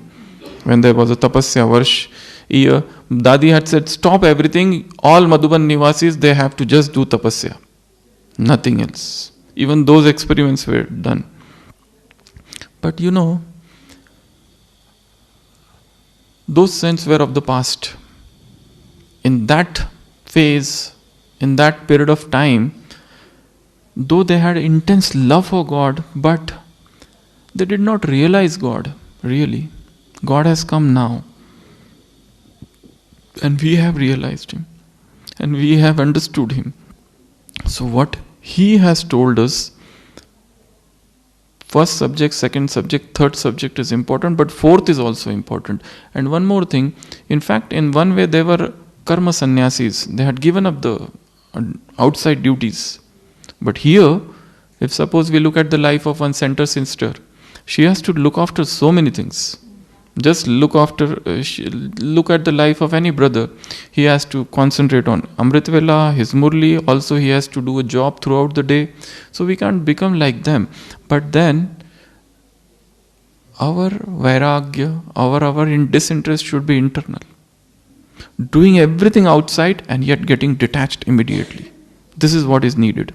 when there was a tapasya varsh year. Dadi had said, stop everything, all Madhuban Nivasis, they have to just do tapasya. Nothing else. Even those experiments were done. But those saints were of the past. In that phase, in that period of time, though they had intense love for God, but they did not realize God, really. God has come now. And we have realized Him. And we have understood Him. So what He has told us, first subject, second subject, third subject is important, but fourth is also important. And one more thing, in fact, in one way they were karma sannyasis. They had given up the outside duties. But here, if suppose we look at the life of one center sister, she has to look after so many things. Just look at the life of any brother. He has to concentrate on Amrit Vela, his Murli. Also, he has to do a job throughout the day. So we can't become like them. But then, our vairagya, our disinterest should be internal. Doing everything outside and yet getting detached immediately. This is what is needed.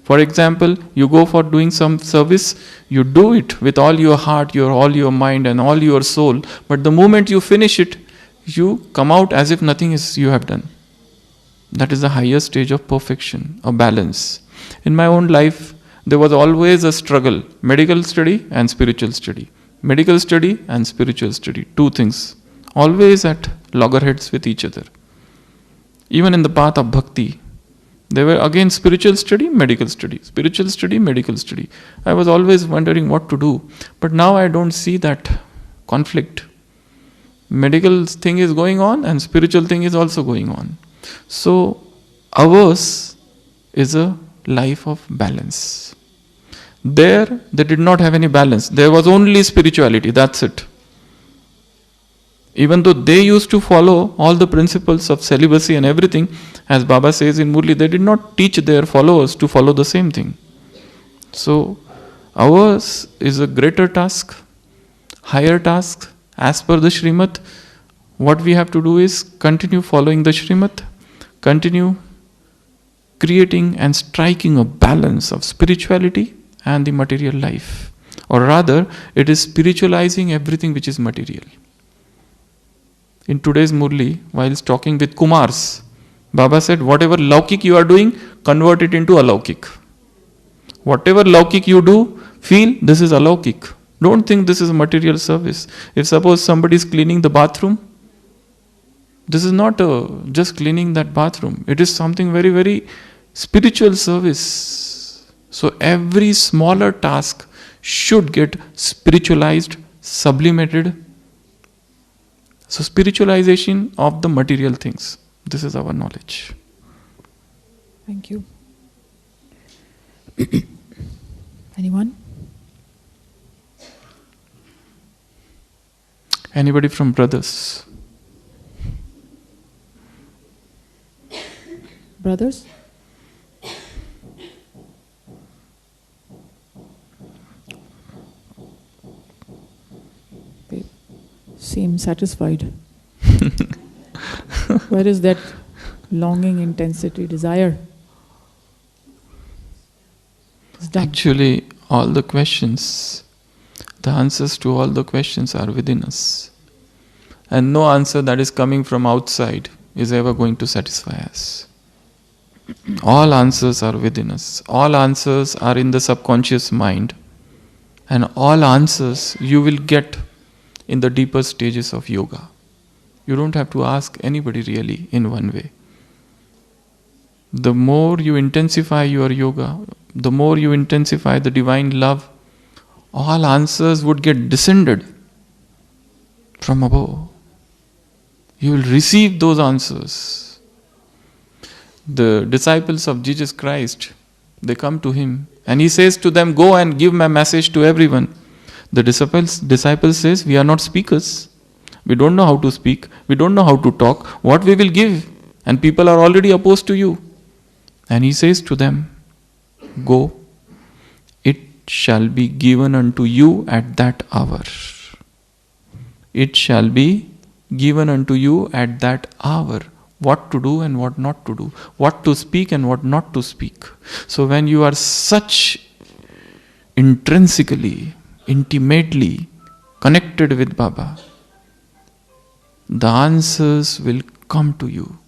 For example, you go for doing some service, you do it with all your heart, all your mind and all your soul, but the moment you finish it, you come out as if nothing is you have done. That is the highest stage of perfection, a balance. In my own life, there was always a struggle, medical study and spiritual study. Medical study and spiritual study, two things, always at loggerheads with each other. Even in the path of bhakti, they were again spiritual study, medical study, spiritual study, medical study. I was always wondering what to do. But now I don't see that conflict. Medical thing is going on and spiritual thing is also going on. So ours is a life of balance. There, they did not have any balance. There was only spirituality, that's it. Even though they used to follow all the principles of celibacy and everything, as Baba says in Murli, they did not teach their followers to follow the same thing. So, ours is a greater task, higher task, as per the Srimad. What we have to do is continue following the Srimad, continue creating and striking a balance of spirituality and the material life. Or rather, it is spiritualizing everything which is material. In today's Murli, while talking with Kumars, Baba said, whatever laukik you are doing, convert it into alaukik. Whatever laukik you do, feel this is alaukik. Don't think this is a material service. If suppose somebody is cleaning the bathroom, this is not just cleaning that bathroom. It is something very, very spiritual service. So every smaller task should get spiritualized, sublimated. So spiritualization of the material things. This is our knowledge. Thank you. Anyone? Anybody from brothers? Brothers? They seem satisfied. Where is that longing, intensity, desire? It's done. Actually, all the questions, the answers to all the questions are within us. And no answer that is coming from outside is ever going to satisfy us. All answers are within us. All answers are in the subconscious mind. And all answers you will get in the deeper stages of yoga. You don't have to ask anybody really in one way. The more you intensify your yoga, the more you intensify the divine love, all answers would get descended from above. You will receive those answers. The disciples of Jesus Christ, they come to him and he says to them, go and give my message to everyone. The disciples says, we are not speakers. We don't know how to speak. We don't know how to talk. What we will give? And people are already opposed to you. And he says to them, go. It shall be given unto you at that hour. It shall be given unto you at that hour. What to do and what not to do. What to speak and what not to speak. So when you are such intrinsically, intimately connected with Baba, the answers will come to you.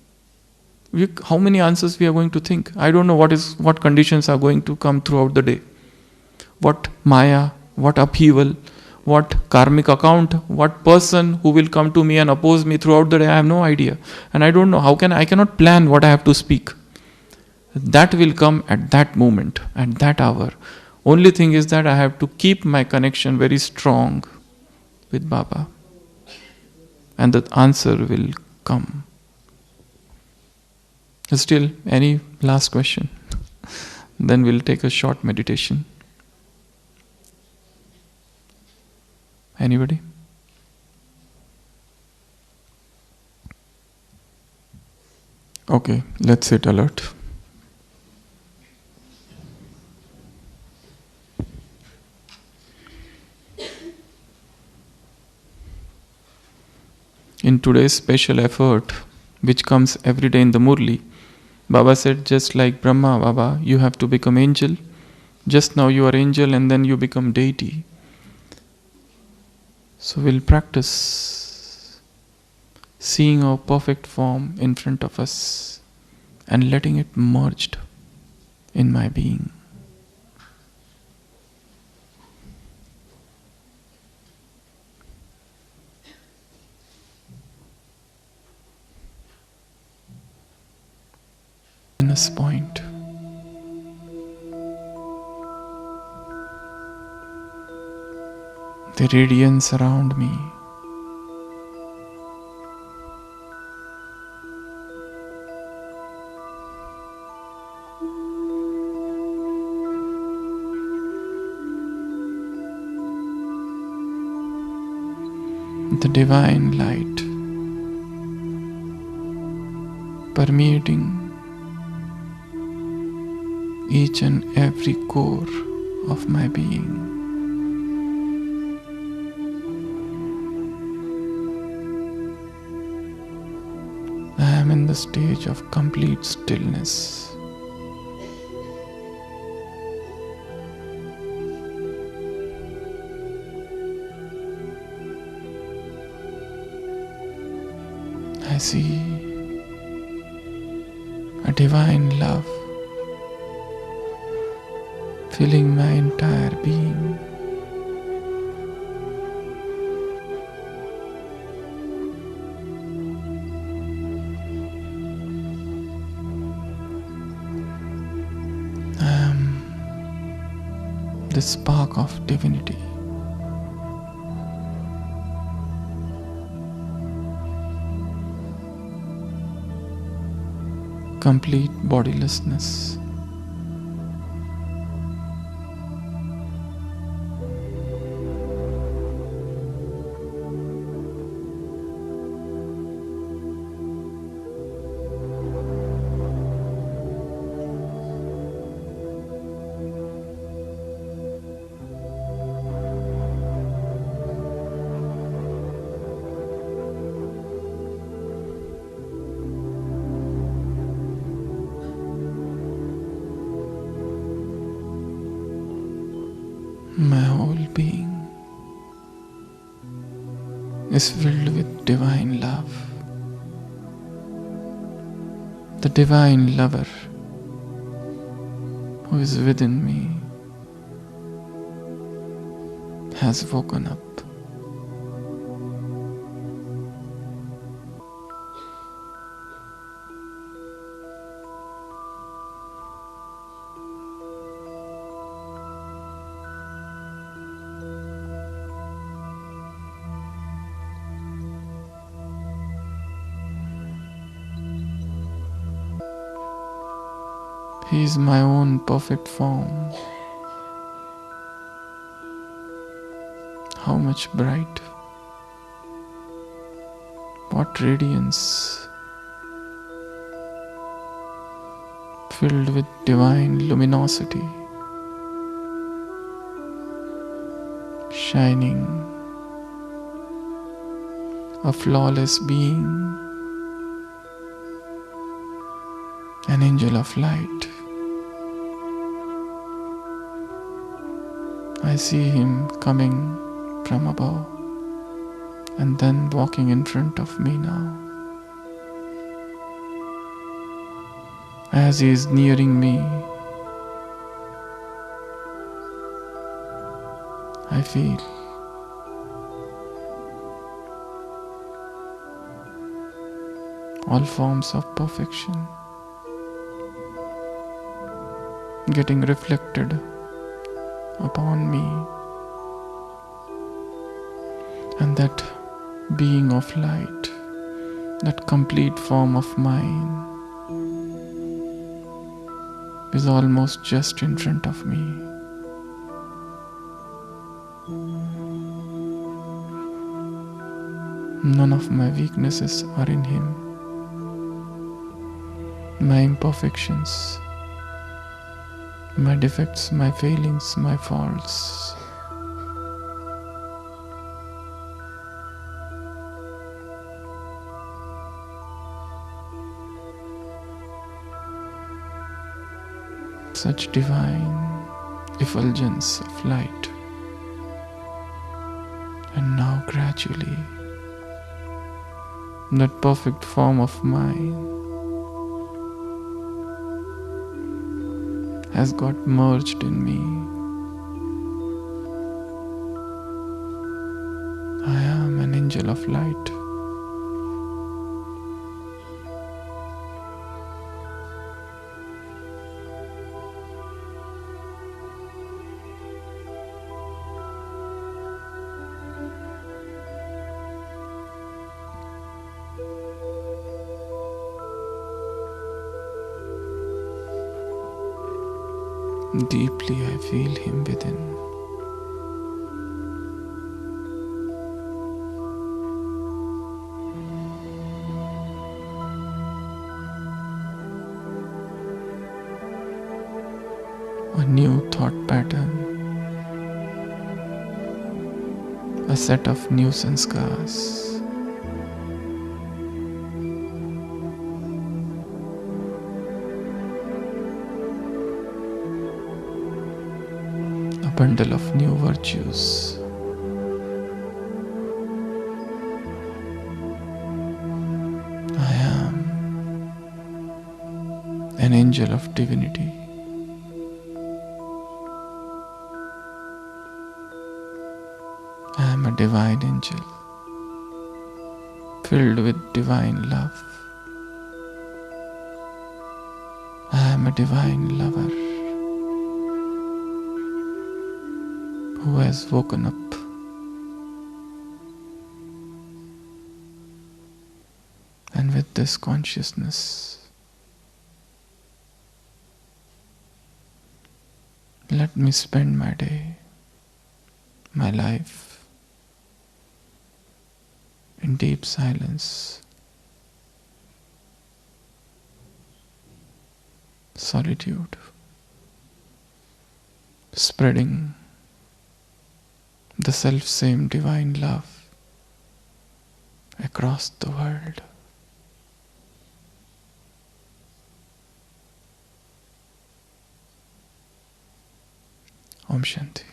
How many answers we are going to think? I don't know what conditions are going to come throughout the day. What maya, what upheaval, what karmic account, what person who will come to me and oppose me throughout the day. I have no idea. And I don't know I cannot plan what I have to speak. That will come at that moment, at that hour. Only thing is that I have to keep my connection very strong with Baba. And the answer will come. Still, any last question? Then we'll take a short meditation. Anybody? Okay, let's sit alert. In today's special effort, which comes every day in the Murli, Baba said, just like Brahma, Baba, you have to become angel. Just now you are angel and then you become deity. So we'll practice seeing our perfect form in front of us and letting it merged in my being. Point. The radiance around me. The divine light permeating each and every core of my being. I am in the stage of complete stillness. I see a divine love filling my entire being. I am the spark of divinity. Complete bodilessness. My whole being is filled with divine love. The divine lover who is within me has woken up. He is my own perfect form. How much bright, what radiance, filled with divine luminosity, shining, a flawless being, an angel of light. I see him coming from above and then walking in front of me now. As he is nearing me, I feel all forms of perfection getting reflected upon me, and that being of light, that complete form of mine is almost just in front of me. None of my weaknesses are in him. my imperfections, my defects, my failings, my faults. Such divine effulgence of light. And now gradually, that perfect form of mine has got merged in me. I am an angel of light. Deeply I feel him within. A new thought pattern, a set of new sanskars. A bundle of new virtues. I am an angel of divinity. I am a divine angel, filled with divine love. I am a divine lover who has woken up. And with this consciousness, let me spend my day, my life, in deep silence, solitude, spreading the self-same divine love across the world. Om Shanti.